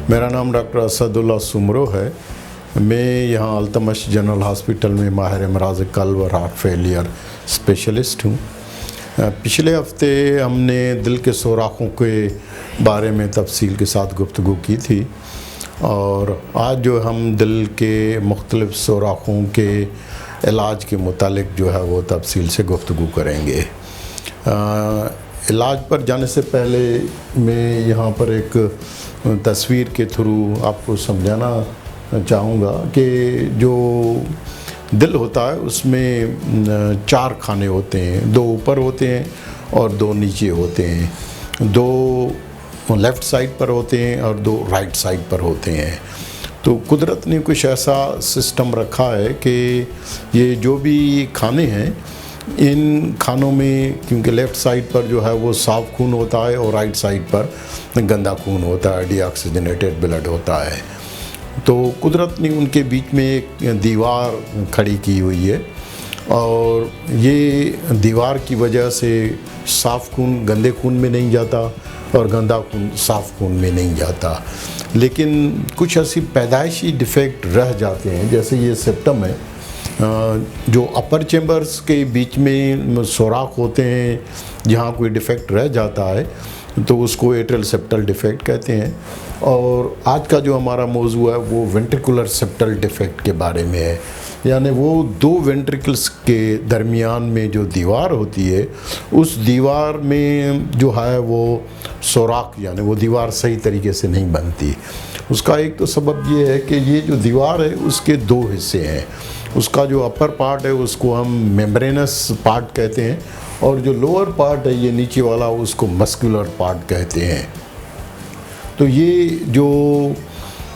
मेरा नाम डॉक्टर असदुल्ला सुमरो है। मैं यहाँ अल्तमश जनरल हॉस्पिटल में माहिर अमराज़ क़ल्ब और हार्ट फेलियर स्पेशलिस्ट हूँ। पिछले हफ्ते हमने दिल के सुराखों के बारे में तफसील के साथ गुफ्तगू की थी और आज जो हम दिल के मुख्तलिफ़ सुराखों के इलाज के मुतालिक जो है वो तफसील से गुफ्तगू करेंगे। इलाज पर जाने से पहले मैं यहाँ पर एक तस्वीर के थ्रू आपको समझाना चाहूँगा कि जो दिल होता है उसमें 4 खाने होते हैं, 2 ऊपर होते हैं और 2 नीचे होते हैं, 2 लेफ़्ट साइड पर होते हैं और 2 राइट साइड पर होते हैं। तो कुदरत ने कुछ ऐसा सिस्टम रखा है कि ये जो भी खाने हैं इन खानों में, क्योंकि लेफ़्ट साइड पर जो है वो साफ़ खून होता है और राइट साइड पर गंदा खून होता है, डीऑक्सीजनेटेड ब्लड होता है। तो कुदरत ने उनके बीच में एक दीवार खड़ी की हुई है और ये दीवार की वजह से साफ़ खून गंदे खून में नहीं जाता और गंदा खून साफ़ खून में नहीं जाता। लेकिन कुछ ऐसी पैदाइशी डिफेक्ट रह जाते हैं, जैसे ये सेप्टम है, जो अपर चैम्बर्स के बीच में सुराख होते हैं, जहाँ कोई डिफेक्ट रह जाता है तो उसको एट्रियल सेप्टल डिफेक्ट कहते हैं। और आज का जो हमारा मौजू है वो वेंट्रिकुलर सेप्टल डिफेक्ट के बारे में है, यानी वो 2 वेंट्रिकल्स के दरमियान में जो दीवार होती है उस दीवार में जो है वो सुराख, यानी वो दीवार सही तरीके से नहीं बनती। उसका एक तो सबब ये है कि ये जो दीवार है उसके 2 हिस्से हैं। उसका जो अपर पार्ट है उसको हम मेम्ब्रेनस पार्ट कहते हैं और जो लोअर पार्ट है ये नीचे वाला उसको मस्कुलर पार्ट कहते हैं। तो ये जो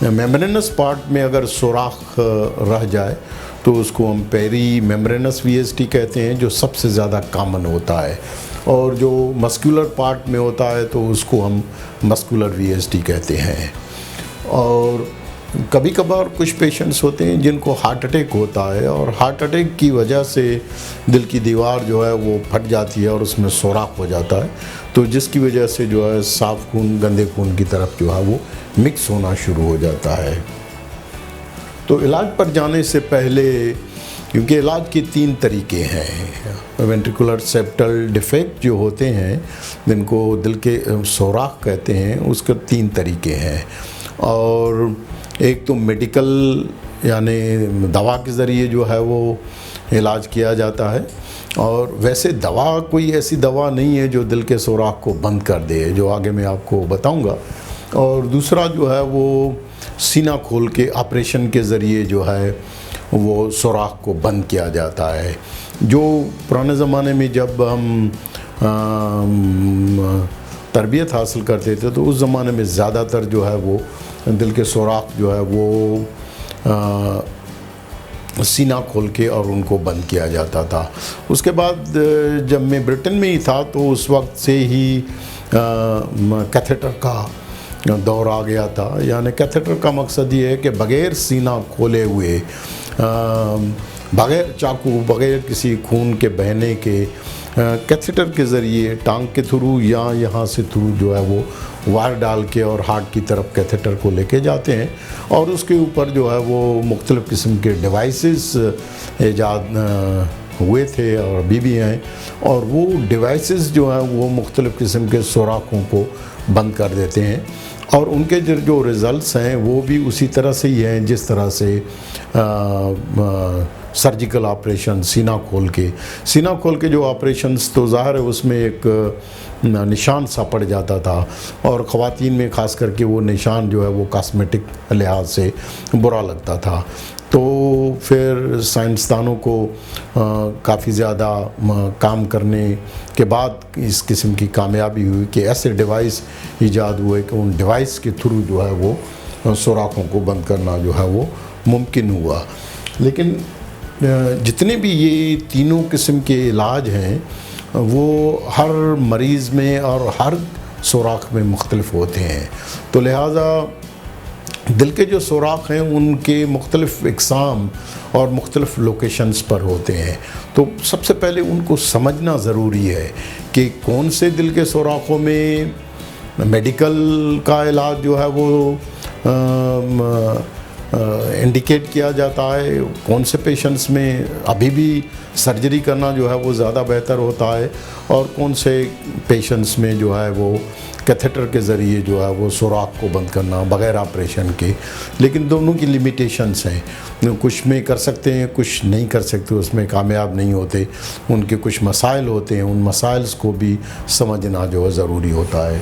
मेम्ब्रेनस पार्ट में अगर सुराख रह जाए तो उसको हम पेरी मेम्ब्रेनस वीएसटी कहते हैं, जो सबसे ज़्यादा कॉमन होता है, और जो मस्कुलर पार्ट में होता है तो उसको हम मस्कुलर वीएसटी कहते हैं। और कभी कभार कुछ पेशेंट्स होते हैं जिनको हार्ट अटैक होता है और हार्ट अटैक की वजह से दिल की दीवार जो है वो फट जाती है और उसमें सुराख हो जाता है, तो जिसकी वजह से जो है साफ़ खून गंदे खून की तरफ जो है वो मिक्स होना शुरू हो जाता है। तो इलाज पर जाने से पहले, क्योंकि इलाज के 3 तरीके हैं, वेंट्रिकुलर सेप्टल डिफेक्ट जो होते हैं जिनको दिल के सुराख कहते हैं उसके 3 तरीके हैं। और एक तो मेडिकल यानी दवा के ज़रिए जो है वो इलाज किया जाता है, और वैसे दवा कोई ऐसी दवा नहीं है जो दिल के सुराख को बंद कर दे, जो आगे मैं आपको बताऊंगा। और दूसरा जो है वो सीना खोल के ऑपरेशन के ज़रिए जो है वो सुराख को बंद किया जाता है। जो पुराने ज़माने में जब हम तरबियत हासिल करते थे तो उस ज़माने में ज़्यादातर जो है वो दिल के सुराख जो है वो सीना खोल के और उनको बंद किया जाता था। उसके बाद जब मैं ब्रिटेन में ही था तो उस वक्त से ही कैथेटर का दौर आ गया था। यानी कैथेटर का मकसद ये है कि बग़ैर सीना खोले हुए, बग़ैर चाकू, बग़ैर किसी खून के बहने के, कैथेटर के ज़रिए टांग के थ्रू या यहाँ से थ्रू जो है वो वायर डाल के और हार्ट की तरफ कैथेटर को लेके जाते हैं और उसके ऊपर जो है वो मुख्तलिफ़ किस्म के डिवाइसेस ईजाद हुए थे और अभी भी हैं, और वो डिवाइसेस जो हैं वो मुख्तलिफ़ किस्म के सुराखों को बंद कर देते हैं और उनके जो रिज़ल्ट्स हैं वो भी उसी तरह से ही हैं जिस तरह से सर्जिकल ऑपरेशन सीना खोल के जो ऑपरेशंस, तो ज़ाहिर है उसमें एक निशान सा पड़ जाता था और ख़वातीन में ख़ास करके वो निशान जो है वो कॉस्मेटिक लिहाज से बुरा लगता था। तो फिर साइंसदानों को काफ़ी ज़्यादा काम करने के बाद इस किस्म की कामयाबी हुई कि ऐसे डिवाइस ईजाद हुए कि उन डिवाइस के थ्रू जो है वो सुराखों को बंद करना जो है वो मुमकिन हुआ। लेकिन जितने भी ये तीनों किस्म के इलाज हैं वो हर मरीज़ में और हर सुराख में मुख्तलिफ होते हैं। तो लिहाजा दिल के जो सुराख हैं उनके मुख्तलिफ इक़साम और मुख्तलिफ लोकेशंस पर होते हैं। तो सबसे पहले उनको समझना ज़रूरी है कि कौन से दिल के सुराखों में मेडिकल का इलाज जो है वो इंडिकेट किया जाता है, कौन से पेशेंट्स में अभी भी सर्जरी करना जो है वो ज़्यादा बेहतर होता है, और कौन से पेशेंट्स में जो है वो कैथेटर के ज़रिए जो है वो सुराख को बंद करना बग़ैर ऑपरेशन के। लेकिन दोनों की लिमिटेशंस हैं, कुछ में कर सकते हैं, कुछ नहीं कर सकते, उसमें कामयाब नहीं होते, उनके कुछ मसाइल होते हैं, उन मसाइल्स को भी समझना जो है ज़रूरी होता है।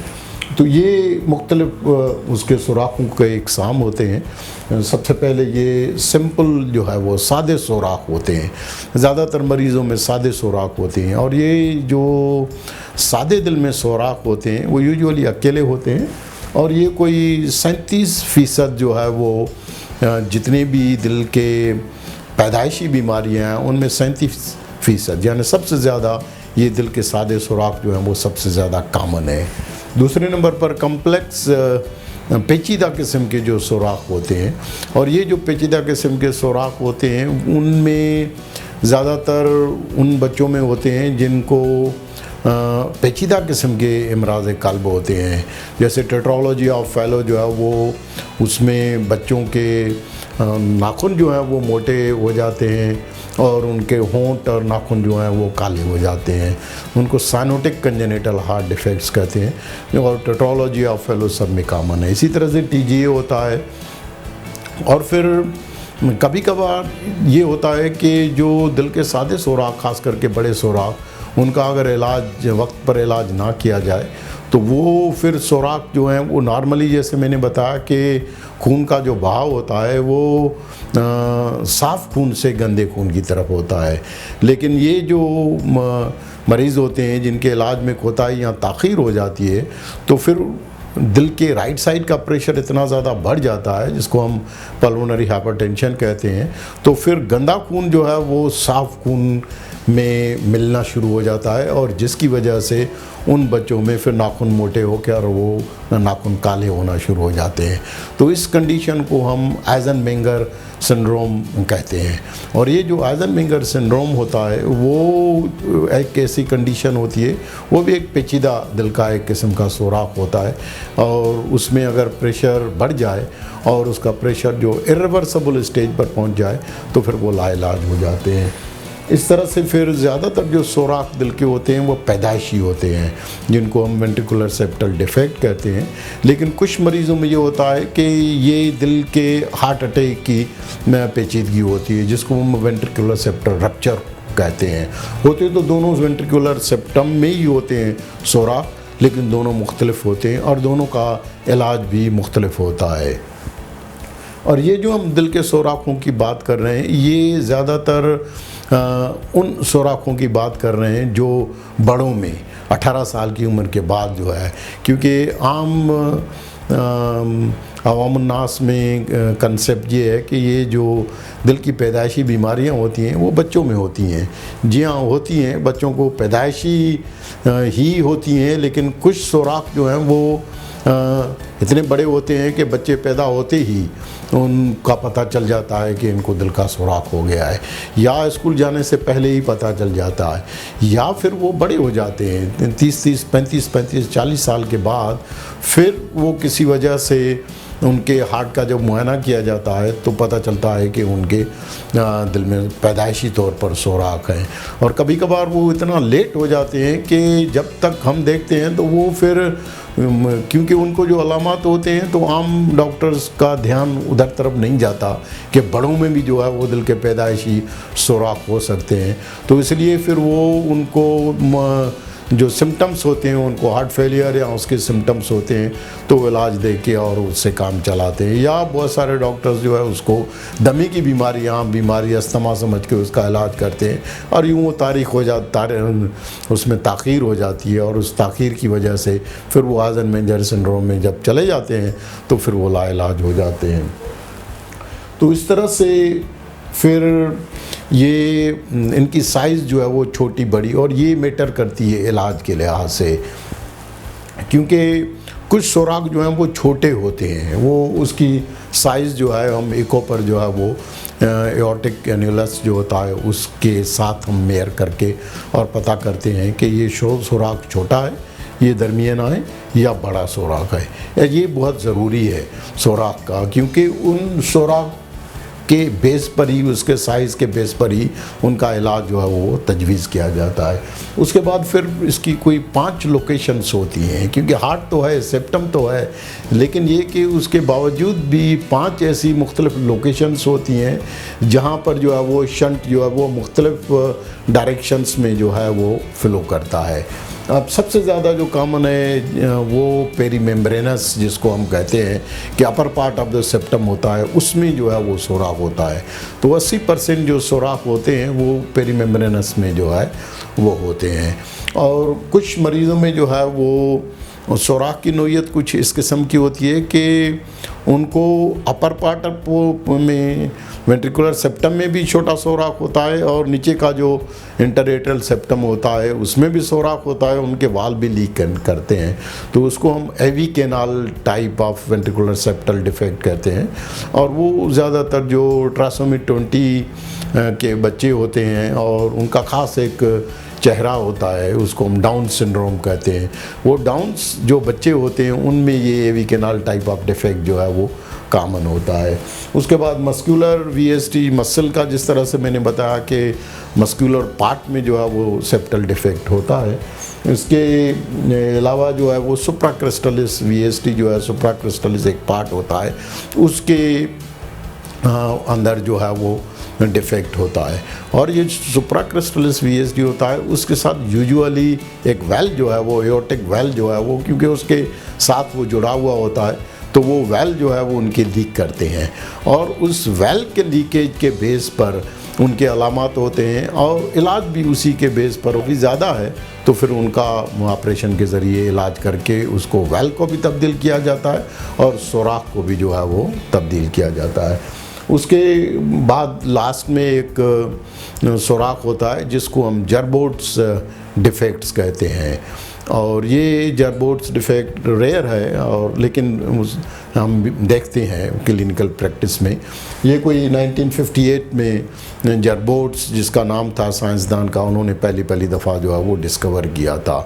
तो ये मुख्तलिफ उसके सुराखों के इकसाम होते हैं। सबसे पहले ये सिंपल जो है वो सादे सुराख होते हैं, ज़्यादातर मरीज़ों में सादे सुराख होते हैं, और ये जो सादे दिल में सुराख होते हैं वो यूजुअली अकेले होते हैं, और ये कोई 37% जो है वो जितने भी दिल के पैदाइशी बीमारियां हैं उनमें 37%, यानी सबसे ज़्यादा ये दिल के सादे सुराख जो हैं वो सबसे ज़्यादा कामन है। दूसरे नंबर पर कम्प्लेक्स पेचीदा किस्म के जो सुराख होते हैं, और ये जो पेचीदा किस्म के सुराख होते हैं उनमें ज़्यादातर उन बच्चों में होते हैं जिनको पेचीदा किस्म के इमराज़ क़ल्ब होते हैं, जैसे टेट्रोलॉजी ऑफ फेलो जो है वो, उसमें बच्चों के नाखून जो है वो मोटे हो जाते हैं और उनके होंठ और नाखून जो हैं वो काले हो जाते हैं, उनको साइनोटिक कंजेनिटल हार्ट डिफेक्ट्स कहते हैं, और टेट्रोलॉजी ऑफ फेलो सब में कॉमन है। इसी तरह से TGA होता है, और फिर कभी कभार ये होता है कि जो दिल के सादे सुराख, ख़ास करके बड़े सुराख, उनका अगर इलाज वक्त पर इलाज ना किया जाए तो वो फिर सुराख जो हैं वो नॉर्मली, जैसे मैंने बताया कि खून का जो बहाव होता है वो साफ़ खून से गंदे खून की तरफ होता है। लेकिन ये जो मरीज़ होते हैं जिनके इलाज में कोताही या ताख़ीर हो जाती है, तो फिर दिल के राइट साइड का प्रेशर इतना ज़्यादा बढ़ जाता है, जिसको हम पल्मोनरी हाइपरटेंशन कहते हैं, तो फिर गंदा खून जो है वो साफ़ खून में मिलना शुरू हो जाता है, और जिसकी वजह से उन बच्चों में फिर नाखून मोटे होकर वो नाखून काले होना शुरू हो जाते हैं। तो इस कंडीशन को हम आइजनमेंगर सिंड्रोम कहते हैं, और ये जो आइजनमेंगर सिंड्रोम होता है वो एक ऐसी कंडीशन होती है, वो भी एक पेचीदा दिल का एक किस्म का सुराख होता है, और उसमें अगर प्रेशर बढ़ जाए और उसका प्रेशर जो इरिवर्सिबल स्टेज पर पहुंच जाए तो फिर वो लाइलाज हो जाते हैं। इस तरह से फिर ज़्यादातर जो सुराख दिल के होते हैं वो पैदाइशी होते हैं, जिनको हम वेंट्रिकुलर सेप्टल डिफेक्ट कहते हैं। लेकिन कुछ मरीज़ों में ये होता है कि ये दिल के हार्ट अटैक की पेचीदगी होती है, जिसको हम वेंट्रिकुलर सेप्टल रप्चर कहते हैं। होते तो दोनों वेंट्रिकुलर सेप्टम में ही होते हैं सुराख, लेकिन दोनों मुख्तलिफ होते हैं और दोनों का इलाज भी मुख्तलिफ होता है। और ये जो हम दिल के सुराखों की बात कर रहे हैं, ये ज़्यादातर उन सुराखों की बात कर रहे हैं जो बड़ों में 18 साल की उम्र के बाद जो है, क्योंकि आम अवामुन्नास में कंसेप्ट ये है कि ये जो दिल की पैदाइशी बीमारियां होती हैं वो बच्चों में होती हैं। जी हाँ, होती हैं, बच्चों को पैदाइशी ही होती हैं, लेकिन कुछ सुराख जो हैं वो इतने बड़े होते हैं कि बच्चे पैदा होते ही उनका पता चल जाता है कि इनको दिल का सुराख हो गया है, या स्कूल जाने से पहले ही पता चल जाता है, या फिर वो बड़े हो जाते हैं 30, 35, 40 साल के बाद, फिर वो किसी वजह से उनके हार्ट का जब मुआयना किया जाता है तो पता चलता है कि उनके दिल में पैदाइशी तौर पर सुराख है। और कभी कभार वो इतना लेट हो जाते हैं कि जब तक हम देखते हैं तो वो फिर, क्योंकि उनको जो अलामात होते हैं तो आम डॉक्टर्स का ध्यान उधर तरफ नहीं जाता कि बड़ों में भी जो है वो दिल के पैदाइशी सुराख हो सकते हैं, तो इसलिए फिर वो उनको जो सिम्टम्स होते हैं, उनको हार्ट फेलियर या उसके सिम्टम्स होते हैं तो इलाज दे के और उससे काम चलाते हैं। या बहुत सारे डॉक्टर्स जो है उसको दमे की बीमारी अस्थमा समझ के उसका इलाज करते हैं, और यूँ वो तारीख हो जाता, उसमें ताख़ीर हो जाती है, और उस ताख़ीर की वजह से फिर वो आइजनमेंगर सिंड्रोम में जब चले जाते हैं तो फिर वो लाइलाज हो जाते हैं। तो इस तरह से फिर ये इनकी साइज़ जो है वो छोटी बड़ी, और ये मैटर करती है इलाज के लिहाज से, क्योंकि कुछ सुराख जो हैं वो छोटे होते हैं, वो उसकी साइज़ जो है हम इको पर जो है वो एओर्टिक एन्युलस जो होता है उसके साथ हम मेयर करके और पता करते हैं कि ये सुराख छोटा है ये दरमियाना है या बड़ा सुराख है। ये बहुत ज़रूरी है सुराख का, क्योंकि उन सुराख के बेस पर ही, उसके साइज़ के बेस पर ही उनका इलाज जो है वो तजवीज़ किया जाता है। उसके बाद फिर इसकी कोई 5 लोकेशंस होती हैं, क्योंकि हार्ट तो है, सेप्टम तो है, लेकिन ये कि उसके बावजूद भी 5 ऐसी मुख्तलिफ लोकेशंस होती हैं जहाँ पर जो है वो शंट जो है वो मुख्तलिफ डायरेक्शंस में जो है वो फ़्लो करता है। अब सबसे ज़्यादा जो कॉमन है वो पेरीमेम्ब्रेनस जिसको हम कहते हैं कि upper part of the septum होता है, उसमें जो है वो सुराख होता है। तो 80% जो सुराख होते हैं वो पेरीमेम्ब्रेनस में जो है वो होते हैं। और कुछ मरीज़ों में जो है वो सुराख की नोयत कुछ इस किस्म की होती है कि उनको अपर पार्ट में वेंट्रिकुलर सेप्टम में भी छोटा सुराख होता है और नीचे का जो इंटरएट्रियल सेप्टम होता है उसमें भी सुराख होता है, उनके वाल भी लीक करते हैं। तो उसको हम A V canal type of ventricular septal defect कहते हैं। और वो ज़्यादातर जो ट्राइसोमी 20 के बच्चे होते हैं और उनका ख़ास एक चेहरा होता है, उसको हम डाउन सिंड्रोम कहते हैं। वो डाउन्स जो बच्चे होते हैं उनमें ये एवी कैनाल टाइप ऑफ डिफेक्ट जो है वो कॉमन होता है। उसके बाद मस्कुलर वीएसटी मसल का, जिस तरह से मैंने बताया कि मस्कुलर पार्ट में जो है वो सेप्टल डिफेक्ट होता है। इसके अलावा जो है वो सुप्राक्रिस्टलिस वीएसटी जो है, सुप्राक्रिस्टलिस एक पार्ट होता है, उसके अंदर जो है वो डिफेक्ट होता है। और ये सुप्राक्रिस्टलिस वीएसडी होता है, उसके साथ यूजुअली एक वेल जो है वो एओर्टिक वेल जो है वो, क्योंकि उसके साथ वो जुड़ा हुआ होता है, तो वो वेल जो है वो उनके लीक करते हैं और उस वेल के लीकेज के बेस पर उनके अलामात होते हैं और इलाज भी उसी के बेस पर भी ज़्यादा है तो फिर उनका ऑपरेशन के ज़रिए इलाज करके उसको वेल को भी तब्दील किया जाता है और सुराख को भी जो है वो तब्दील किया जाता है। उसके बाद लास्ट में एक सुराख होता है जिसको हम जर्बोट्स डिफेक्ट्स कहते हैं और ये जर्बोट्स डिफेक्ट रेयर है और लेकिन हम देखते हैं क्लिनिकल प्रैक्टिस में। ये कोई 1958 में जर्बोट्स जिसका नाम था साइंसदान का, उन्होंने पहली दफ़ा जो है वो डिस्कवर किया था।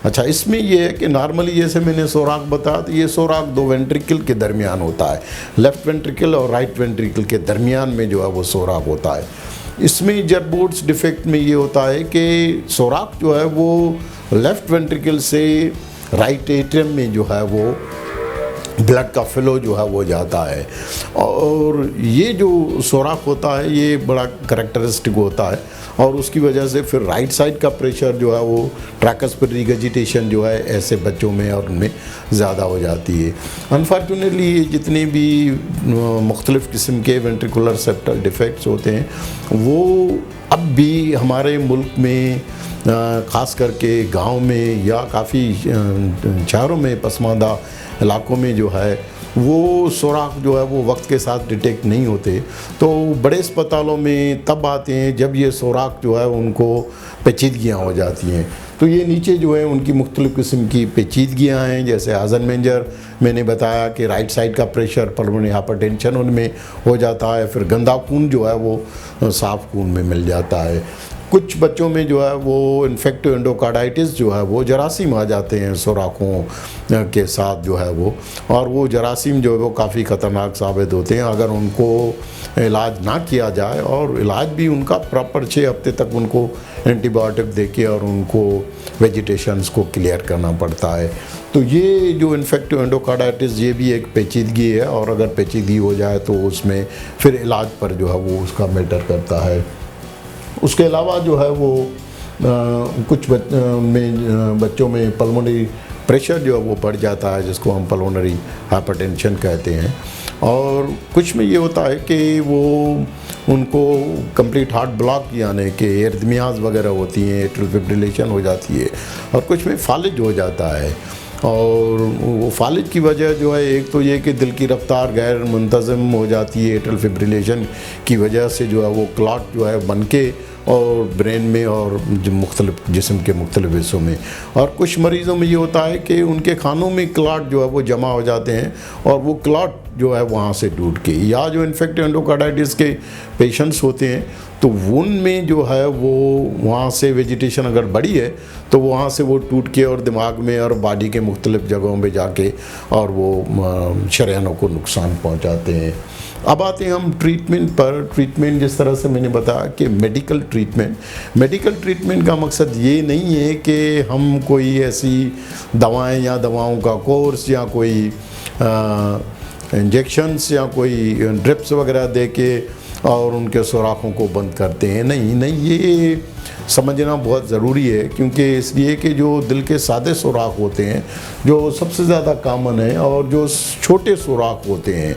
अच्छा, इसमें ये है कि नॉर्मली जैसे मैंने सुराख बताया तो ये सुराख 2 वेंट्रिकल के दरमियान होता है, लेफ़्ट वेंट्रिकल और राइट वेंट्रिकल के दरमियान में जो है वो सुराख होता है। इसमें जर्बोट्स डिफेक्ट में ये होता है कि सुराख जो है वो लेफ़्ट वेंट्रिकल से राइट एट्रियम में जो है वो ब्लड का फ्लो जो है वो जाता है और ये जो सुराख होता है ये बड़ा करैक्टरिस्टिक होता है और उसकी वजह से फिर राइट साइड का प्रेशर जो है वो ट्रैकस पर रिगजिटेशन जो है ऐसे बच्चों में और उनमें ज़्यादा हो जाती है। अनफॉर्चुनेटली ये जितने भी मुख्तलिफ़ किस्म के वेंट्रिकुलर सेप्टल डिफेक्ट्स होते हैं वो अब भी हमारे मुल्क में ख़ास करके गांव में या काफ़ी शहरों में पसमानदा इलाकों में जो है वो सुराख जो है वो वक्त के साथ डिटेक्ट नहीं होते। तो बड़े अस्पतालों में तब आते हैं जब ये सुराख जो है उनको पेचीदगियाँ हो जाती हैं। तो ये नीचे जो है उनकी मुख्तलिफ़ किस्म की पेचीदगियाँ हैं, जैसे आइजनमेंजर मैंने बताया कि राइट साइड का प्रेशर, पल्मोनरी हाइपरटेंशन उनमें हो जाता है, फिर गंदा खून जो है वो साफ़ खून में मिल जाता है। कुछ बच्चों में जो है वो इन्फेक्टिव एंडोकार्डाइटिस जो है वो जरासीम आ जाते हैं सुराखों के साथ जो है वो, और वो जरासीम जो है वो काफ़ी ख़तरनाक साबित होते हैं अगर उनको इलाज ना किया जाए और इलाज भी उनका प्रॉपर 6 हफ्ते तक उनको एंटीबायोटिक देके और उनको वेजिटेशंस को क्लियर करना पड़ता है। तो ये जो इन्फेक्टिव एंडोकार्डाइटिस ये भी एक पेचीदगी है और अगर पेचीदगी हो जाए तो उसमें फिर इलाज पर जो है वो उसका मैटर करता है। उसके अलावा जो है वो कुछ बच्चों में पल्मोनरी प्रेशर जो है वो बढ़ जाता है जिसको हम पल्मोनरी हाइपरटेंशन कहते हैं और कुछ में ये होता है कि वो उनको कंप्लीट हार्ट ब्लॉक यानी कि एरिथमियाज वगैरह होती हैं, एट्रियल फिब्रिलेशन हो जाती है और कुछ में फालिज हो जाता है। और वो फालिज की वजह जो है एक तो ये कि दिल की रफ्तार गैर मुंतज़म हो जाती है, एट्रियल फिब्रिलेशन की वजह से जो है वो क्लॉट जो है बन के और ब्रेन में और जो मुख्तलिफ जिस्म के मुख्तलिफ हिस्सों में। और कुछ मरीज़ों में ये होता है कि उनके खानों में क्लॉट जो है वो जमा हो जाते हैं और वो क्लॉट जो है वहाँ से टूट के, या जो इन्फेक्टिव एंडोकार्डाइटिस के पेशेंट्स होते हैं तो उनमें जो है वो वहाँ से वेजिटेशन अगर बड़ी है तो वहाँ से वो टूट के और दिमाग में और बॉडी के मुख्तलिफ जगहों में जाके और वो शरीयानों को नुकसान पहुँचाते हैं। अब आते हैं हम ट्रीटमेंट पर। ट्रीटमेंट जिस तरह से मैंने बताया कि मेडिकल ट्रीटमेंट का मकसद ये नहीं है कि हम कोई ऐसी दवाएं या दवाओं का कोर्स या कोई इंजेक्शन्स या कोई ड्रिप्स वगैरह दे के और उनके सुराखों को बंद करते हैं। नहीं, ये समझना बहुत ज़रूरी है, क्योंकि इसलिए कि जो दिल के सादे सुराख होते हैं जो सबसे ज़्यादा कॉमन है, और जो छोटे सुराख होते हैं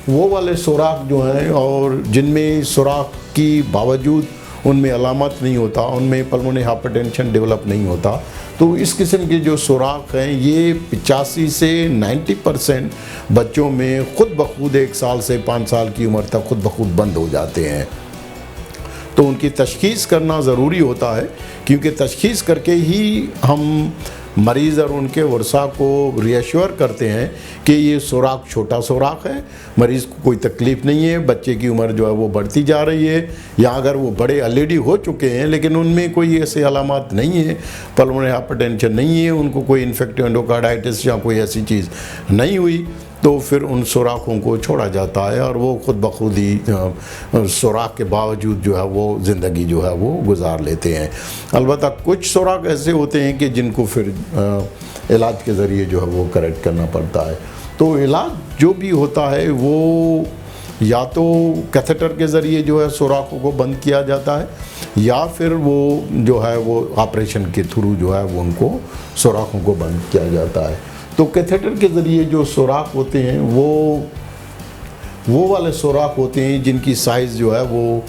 वो वाले सुराख जो हैं और जिनमें सुराख की बावजूद उनमें अलामत नहीं होता, उनमें पल्मोनरी हाइपरटेंशन डेवलप नहीं होता, तो इस किस्म के जो सुराख हैं ये 85 से 90% बच्चों में खुद ब खुद 1 साल से 5 साल की उम्र तक खुद ब खुद बंद हो जाते हैं। तो उनकी तशख़ीस करना ज़रूरी होता है, क्योंकि तशख़ीस करके ही हम मरीज़ और उनके वर्सा को रीअश्योर करते हैं कि ये सुराख छोटा सुराख है, मरीज़ को कोई तकलीफ़ नहीं है, बच्चे की उम्र जो है वो बढ़ती जा रही है, या अगर वो बड़े ऑलरेडी हो चुके हैं लेकिन उनमें कोई ऐसे अलामत नहीं है, पल्मोनरी हाइपरटेंशन नहीं है, उनको कोई इन्फेक्टिव एंडोकार्डाइटिस या कोई ऐसी चीज़ नहीं हुई, तो फिर उन सुराखों को छोड़ा जाता है और वो खुद ब खुद ही सुराख के बावजूद जो है वो ज़िंदगी जो है वो गुजार लेते हैं। अलबत्ता कुछ सुराख ऐसे होते हैं कि जिनको फिर इलाज के ज़रिए जो है वो करेक्ट करना पड़ता है। तो इलाज जो भी होता है वो या तो कैथेटर के ज़रिए जो है सुराखों को बंद किया जाता है, या फिर वो जो है वो ऑपरेशन के थ्रू जो है वो उनको सुराखों को बंद किया जाता है। तो कैथेटर के ज़रिए जो सुराख होते हैं वो वाले सुराख होते हैं जिनकी साइज़ जो है वो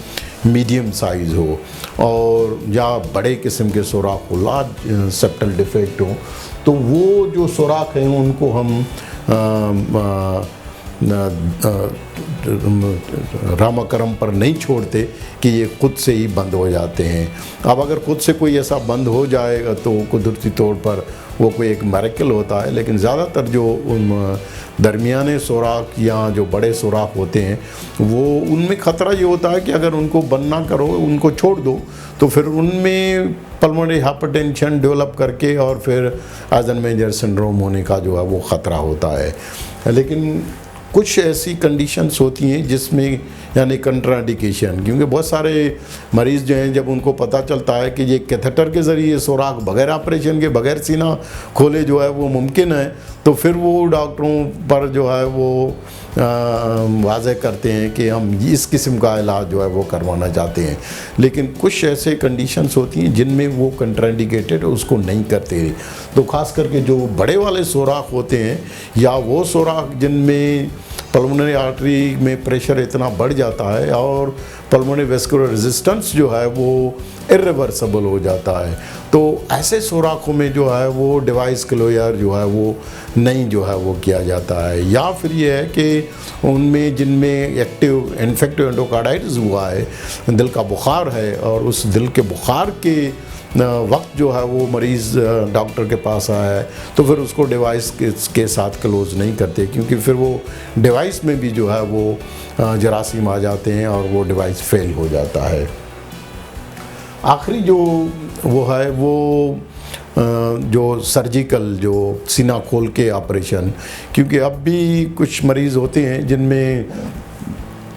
मीडियम साइज़ हो, और या बड़े किस्म के सुराख हो, लार्ज सेप्टल डिफेक्ट हो, तो वो जो सुराख हैं उनको हम रामाकरम पर नहीं छोड़ते कि ये खुद से ही बंद हो जाते हैं। अब अगर खुद से कोई ऐसा बंद हो जाएगा तो कुदरती तौर पर वो कोई एक मैरेकल होता है, लेकिन ज़्यादातर जो दरमियाने सुराख या जो बड़े सुराख होते हैं वो उनमें ख़तरा ये होता है कि अगर उनको बंद ना करो, उनको छोड़ दो, तो फिर उनमें पल्मोनरी हाइपरटेंशन डेवलप करके और फिर आइजनमेंजर सिंड्रोम होने का जो है वो ख़तरा होता है। लेकिन कुछ ऐसी कंडीशंस होती हैं जिसमें यानी कंट्राइंडिकेशन, क्योंकि बहुत सारे मरीज़ जो हैं जब उनको पता चलता है कि ये कैथेटर के ज़रिए सुराख बगैर ऑपरेशन के बगैर सीना खोले जो है वो मुमकिन है, तो फिर वो डॉक्टरों पर जो है वो वाज़े करते हैं कि हम इस किस्म का इलाज जो है वो करवाना चाहते हैं। लेकिन कुछ ऐसे कंडीशंस होती हैं जिनमें वो कंट्राइंडिकेटेड उसको नहीं करते। तो ख़ास करके जो बड़े वाले सुराख होते हैं या वो सुराख जिनमें पल्मोनरी आर्टरी में प्रेशर इतना बढ़ जाता है और पल्मोनरी वेस्कुलर रेजिस्टेंस जो है वो इरिवर्सिबल हो जाता है, तो ऐसे सुराखों में जो है वो डिवाइस क्लोजर जो है वो नहीं जो है वो किया जाता है। या फिर ये है कि उनमें जिनमें एक्टिव इन्फेक्टिव एंडोकार्डाइटिस हुआ है, दिल का बुखार है, और उस दिल के बुखार के वक्त जो है वो मरीज़ डॉक्टर के पास आया है, तो फिर उसको डिवाइस के साथ क्लोज़ नहीं करते, क्योंकि फिर वो डिवाइस में भी जो है वो जरासीम आ जाते हैं और वो डिवाइस फेल हो जाता है। आखिरी जो वो है वो जो सर्जिकल जो सीना खोल के ऑपरेशन, क्योंकि अब भी कुछ मरीज़ होते हैं जिनमें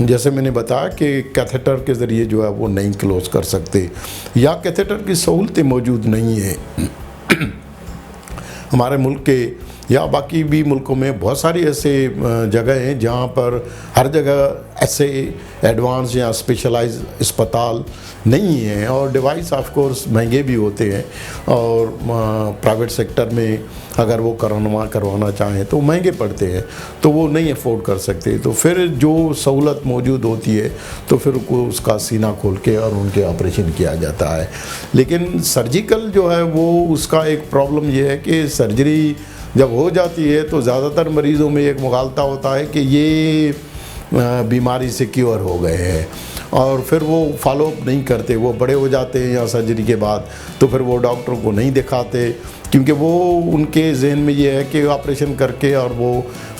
जैसे मैंने बताया कि कैथेटर के ज़रिए जो है वो नहीं क्लोज़ कर सकते, या कैथेटर की सहूलतें मौजूद नहीं है। हमारे मुल्क के या बाकी भी मुल्कों में बहुत सारी ऐसे जगह हैं जहाँ पर हर जगह ऐसे एडवांस या स्पेशलाइज अस्पताल नहीं हैं, और डिवाइस ऑफ कोर्स महंगे भी होते हैं, और प्राइवेट सेक्टर में अगर वो करवाना चाहें तो महंगे पड़ते हैं, तो वो नहीं अफोर्ड कर सकते। तो फिर जो सहूलत मौजूद होती है तो फिर उसका सीना खोल के और उनके ऑपरेशन किया जाता है। लेकिन सर्जिकल जो है वो उसका एक प्रॉब्लम ये है कि सर्जरी जब हो जाती है तो ज़्यादातर मरीज़ों में एक मुगालता होता है कि ये बीमारी से क्योर हो गए हैं, और फिर वो फॉलोअप नहीं करते, वो बड़े हो जाते हैं या सर्जरी के बाद तो फिर वो डॉक्टर को नहीं दिखाते, क्योंकि वो उनके जहन में ये है कि ऑपरेशन करके और वो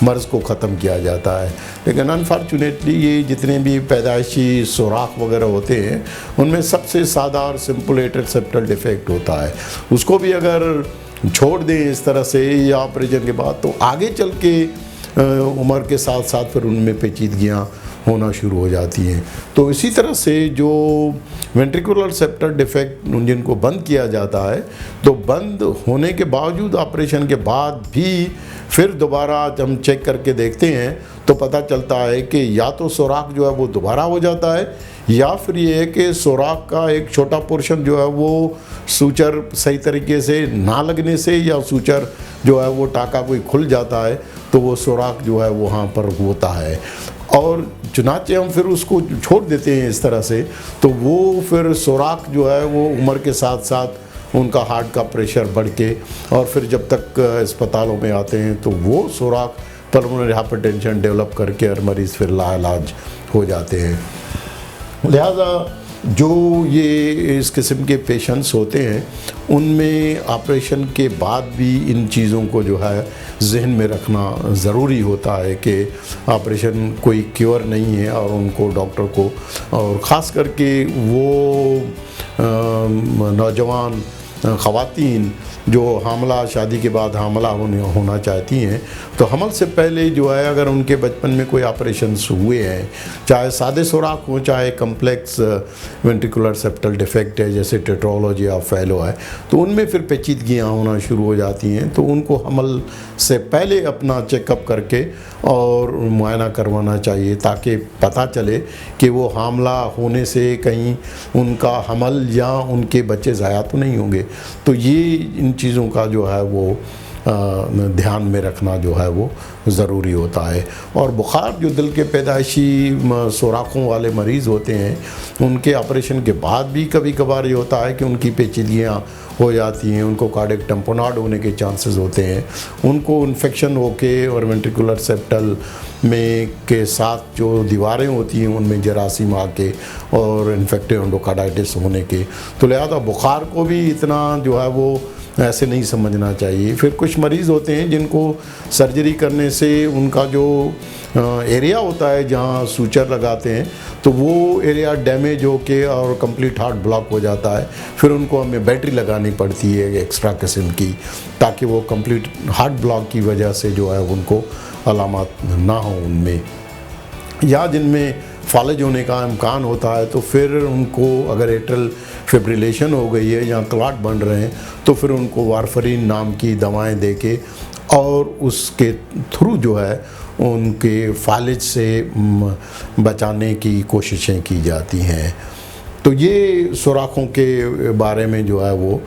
मर्ज़ को ख़त्म किया जाता है। लेकिन अनफॉर्चुनेटली ये जितने भी पैदाइशी सुराख वगैरह होते हैं उनमें सबसे सादा और सिंपल एट्रियल सेप्टल डिफेक्ट होता है। उसको भी अगर छोड़ दें इस तरह से या ऑपरेशन के बाद तो आगे चल के उम्र के साथ साथ फिर उनमें पेचीदगियाँ होना शुरू हो जाती हैं। तो इसी तरह से जो वेंट्रिकुलर सेप्टल डिफेक्ट जिनको बंद किया जाता है तो बंद होने के बावजूद ऑपरेशन के बाद भी फिर दोबारा हम चेक करके देखते हैं तो पता चलता है कि या तो सुराख जो है वो दोबारा हो जाता है या फिर ये है कि सुराख का एक छोटा पोर्शन जो है वो सूचर सही तरीके से ना लगने से या सूचर जो है वो टाका कोई खुल जाता है तो वो सुराख जो है वहाँ पर होता है। और चुनाचे हम फिर उसको छोड़ देते हैं इस तरह से तो वो फिर सुराख जो है वो उम्र के साथ साथ उनका हार्ट का प्रेशर बढ़ के और फिर जब तक अस्पतालों में आते हैं तो वो सुराख पल्मोनरी हाइपरटेंशन डेवलप करके और मरीज़ फिर लाइलाज हो जाते हैं। लिहाजा जो ये इस किस्म के पेशेंट्स होते हैं उनमें ऑपरेशन के बाद भी इन चीज़ों को जो है जहन में रखना ज़रूरी होता है कि ऑपरेशन कोई क्योर नहीं है और उनको डॉक्टर को और ख़ास करके वो नौजवान ख़वातीन जो हामला शादी के बाद हामला होना चाहती हैं तो हमल से पहले जो है अगर उनके बचपन में कोई ऑपरेशंस हुए हैं चाहे सादे सुराख हो चाहे कम्प्लेक्स वेंट्रिकुलर सेप्टल डिफेक्ट है जैसे टेट्रोलॉजी या फैलो है तो उनमें फिर पेचीदगियाँ होना शुरू हो जाती हैं तो उनको हमल से पहले अपना चेकअप करके और मुआयना करवाना चाहिए ताकि पता चले कि वो हामला होने से कहीं उनका हमल या उनके बच्चे ज़ाया तो नहीं होंगे। तो ये इन चीज़ों का जो है वो ध्यान में रखना जो है वो ज़रूरी होता है। और बुखार जो दिल के पैदाइशी सुराखों वाले मरीज़ होते हैं उनके ऑपरेशन के बाद भी कभी कभार ये होता है कि उनकी पेचीदगियाँ हो जाती हैं, उनको कार्डियक टैम्पोनाड होने के चांसेस होते हैं, उनको इन्फेक्शन होके और वेंट्रिकुलर सेप्टल में के साथ जो दीवारें होती हैं उनमें जरासीम आके और इन्फेक्टिव एंडोकार्डाइटिस होने के। तो लिहाजा बुखार को भी इतना जो है वो ऐसे नहीं समझना चाहिए। फिर कुछ मरीज़ होते हैं जिनको सर्जरी करने से उनका जो एरिया होता है जहाँ सूचर लगाते हैं तो वो एरिया डैमेज होके और कंप्लीट हार्ट ब्लॉक हो जाता है, फिर उनको हमें बैटरी लगानी पड़ती है एक्स्ट्रा किस्म की ताकि वो कंप्लीट हार्ट ब्लॉक की वजह से जो है उनको अलामत ना हो उनमें। या जिनमें फालिज होने का इम्कान होता है तो फिर उनको अगर एट्रियल फिब्रिलेशन हो गई है या क्लॉट बन रहे हैं तो फिर उनको वारफरीन नाम की दवाएं देके और उसके थ्रू जो है उनके फालिज से बचाने की कोशिशें की जाती हैं। तो ये सुराखों के बारे में जो है वो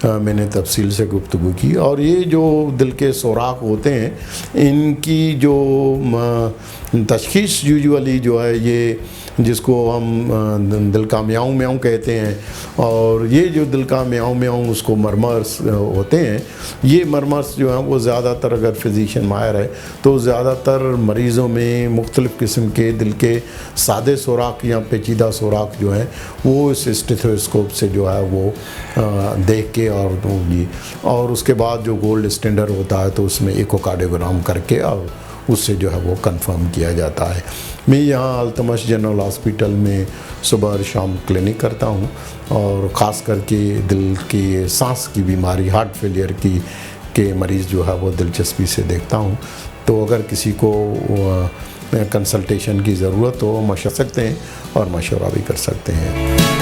मैंने तफसील से गुफ्तगू की। और ये जो दिल के सुराख होते हैं इनकी जो तशख़ीस यूजुअली जो है ये जिसको हम दिल का म्याऊं म्याऊं कहते हैं और ये जो दिल का म्याऊं म्याऊं उसको मरमर्स होते हैं। ये मरमर्स जो हैं वो ज़्यादातर अगर फिजिशियन माहिर है तो ज़्यादातर मरीज़ों में मुख्तलिफ़ किस्म के दिल के सादे सुराख या पेचीदा सुराख जो हैं वो इस स्टेथोस्कोप से जो है वो देख के और होगी और उसके बाद जो गोल्ड स्टैंडर्ड होता है तो उसमें इकोकार्डियोग्राम करके और उससे जो है वो कंफर्म किया जाता है। मैं यहाँ अल्तमश जनरल हॉस्पिटल में सुबह और शाम क्लिनिक करता हूँ और ख़ास करके दिल की सांस की बीमारी हार्ट फेलियर की के मरीज़ जो है वो दिलचस्पी से देखता हूँ। तो अगर किसी को कंसल्टेशन की ज़रूरत हो मशा सकते हैं और मशवरा भी कर सकते हैं।